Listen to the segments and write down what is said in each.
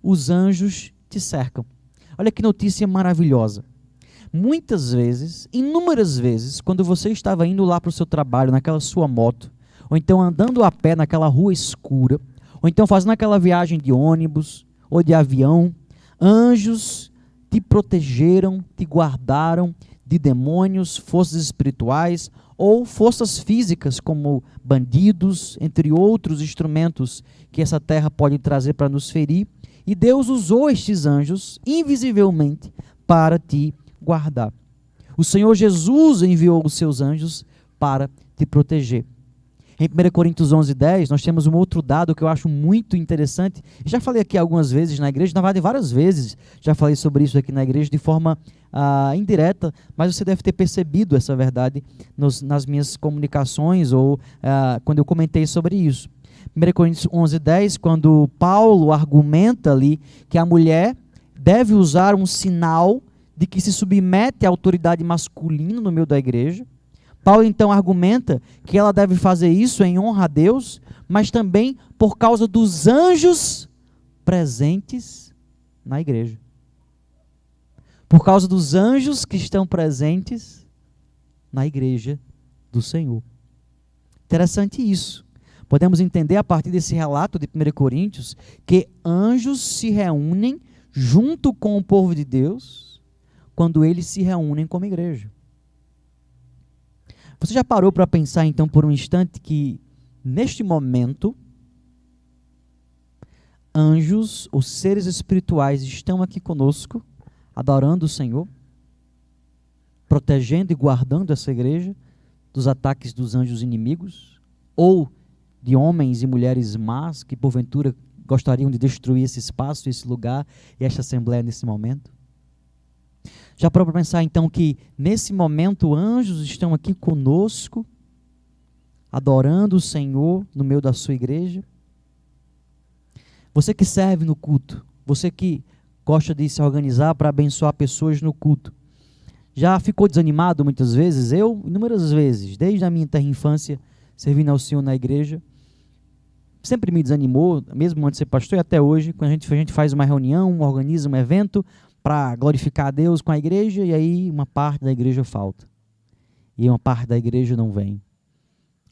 os anjos te cercam. Olha que notícia maravilhosa. Muitas vezes, inúmeras vezes, quando você estava indo lá para o seu trabalho, naquela sua moto, ou então andando a pé naquela rua escura, ou então fazendo aquela viagem de ônibus ou de avião, anjos te protegeram, te guardaram de demônios, forças espirituais ou forças físicas como bandidos, entre outros instrumentos que essa terra pode trazer para nos ferir. E Deus usou estes anjos invisivelmente para te guardar. O Senhor Jesus enviou os seus anjos para te proteger. Em 1 Coríntios 11:10, nós temos um outro dado que eu acho muito interessante. Já falei aqui algumas vezes na igreja, na verdade várias vezes já falei sobre isso aqui na igreja de forma indireta, mas você deve ter percebido essa verdade nas minhas comunicações ou quando eu comentei sobre isso. 1 Coríntios 11:10, quando Paulo argumenta ali que a mulher deve usar um sinal de que se submete à autoridade masculina no meio da igreja. Paulo então argumenta que ela deve fazer isso em honra a Deus, mas também por causa dos anjos presentes na igreja. Por causa dos anjos que estão presentes na igreja do Senhor. Interessante isso. Podemos entender a partir desse relato de 1 Coríntios que anjos se reúnem junto com o povo de Deus quando eles se reúnem como igreja. Você já parou para pensar então por um instante que neste momento anjos ou seres espirituais estão aqui conosco, adorando o Senhor, protegendo e guardando essa igreja dos ataques dos anjos inimigos ou de homens e mulheres más que porventura gostariam de destruir esse espaço, esse lugar e esta assembleia nesse momento? Já parou para pensar então que nesse momento anjos estão aqui conosco, adorando o Senhor no meio da sua igreja? Você que serve no culto, você que gosta de se organizar para abençoar pessoas no culto, já ficou desanimado muitas vezes? Eu, inúmeras vezes, desde a minha terra infância, servindo ao Senhor na igreja, sempre me desanimou, mesmo antes de ser pastor e até hoje, quando a gente faz uma reunião, organiza um evento para glorificar a Deus com a igreja, e aí uma parte da igreja falta. E uma parte da igreja não vem.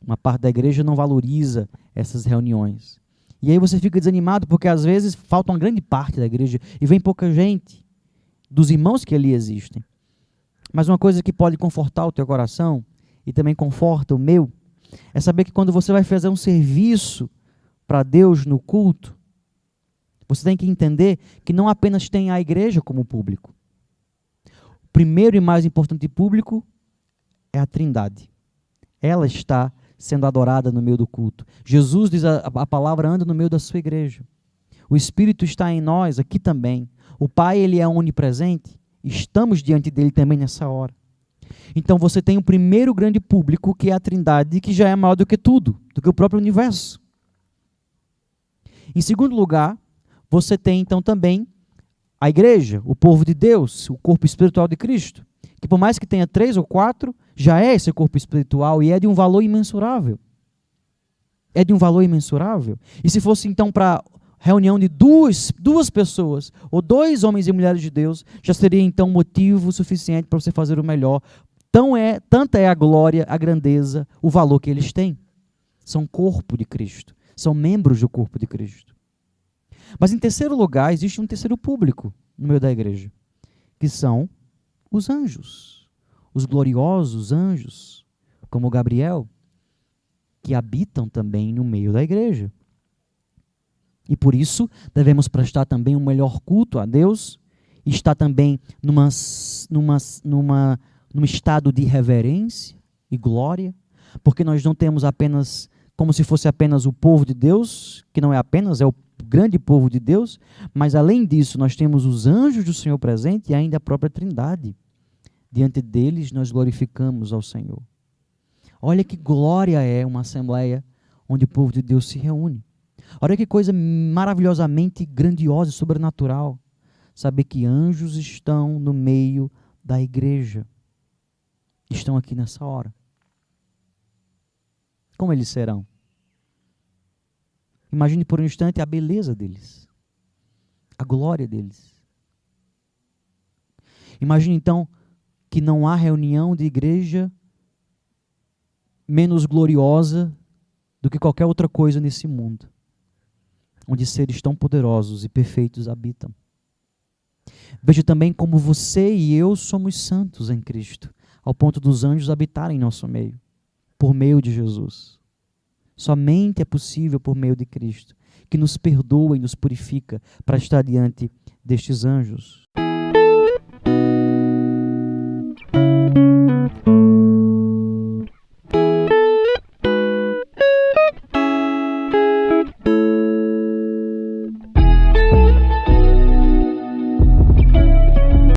Uma parte da igreja não valoriza essas reuniões. E aí você fica desanimado porque às vezes falta uma grande parte da igreja e vem pouca gente dos irmãos que ali existem. Mas uma coisa que pode confortar o teu coração e também conforta o meu, é saber que quando você vai fazer um serviço para Deus no culto, você tem que entender que não apenas tem a igreja como público. O primeiro e mais importante público é a Trindade. Ela está sendo adorada no meio do culto. Jesus diz, a palavra anda no meio da sua igreja. O Espírito está em nós, aqui também. O Pai, ele é onipresente. Estamos diante dele também nessa hora. Então você tem o primeiro grande público, que é a Trindade, que já é maior do que tudo, do que o próprio universo. Em segundo lugar, você tem então também a igreja, o povo de Deus, o corpo espiritual de Cristo, que por mais que tenha 3 ou 4, já é esse corpo espiritual e é de um valor imensurável. É de um valor imensurável. E se fosse então para reunião de duas pessoas, ou 2 homens e mulheres de Deus, já seria então motivo suficiente para você fazer o melhor. Tanta é a glória, a grandeza, o valor que eles têm. São corpo de Cristo, são membros do corpo de Cristo. Mas em terceiro lugar, existe um terceiro público no meio da igreja, que são os anjos, os gloriosos anjos, como Gabriel, que habitam também no meio da igreja. E por isso devemos prestar também um melhor culto a Deus, estar também num estado de reverência e glória, porque nós não temos apenas, como se fosse apenas o povo de Deus, que não é apenas, é o grande povo de Deus, mas além disso nós temos os anjos do Senhor presente e ainda a própria Trindade. Diante deles nós glorificamos ao Senhor. Olha que glória é uma assembleia onde o povo de Deus se reúne. Olha que coisa maravilhosamente grandiosa e sobrenatural. Saber que anjos estão no meio da igreja. Estão aqui nessa hora. Como eles serão? Imagine por um instante a beleza deles. a glória deles. Imagine então que não há reunião de igreja menos gloriosa do que qualquer outra coisa nesse mundo, onde seres tão poderosos e perfeitos habitam. Veja também como você e eu somos santos em Cristo, ao ponto dos anjos habitarem em nosso meio, por meio de Jesus. Somente é possível por meio de Cristo, que nos perdoa e nos purifica para estar diante destes anjos.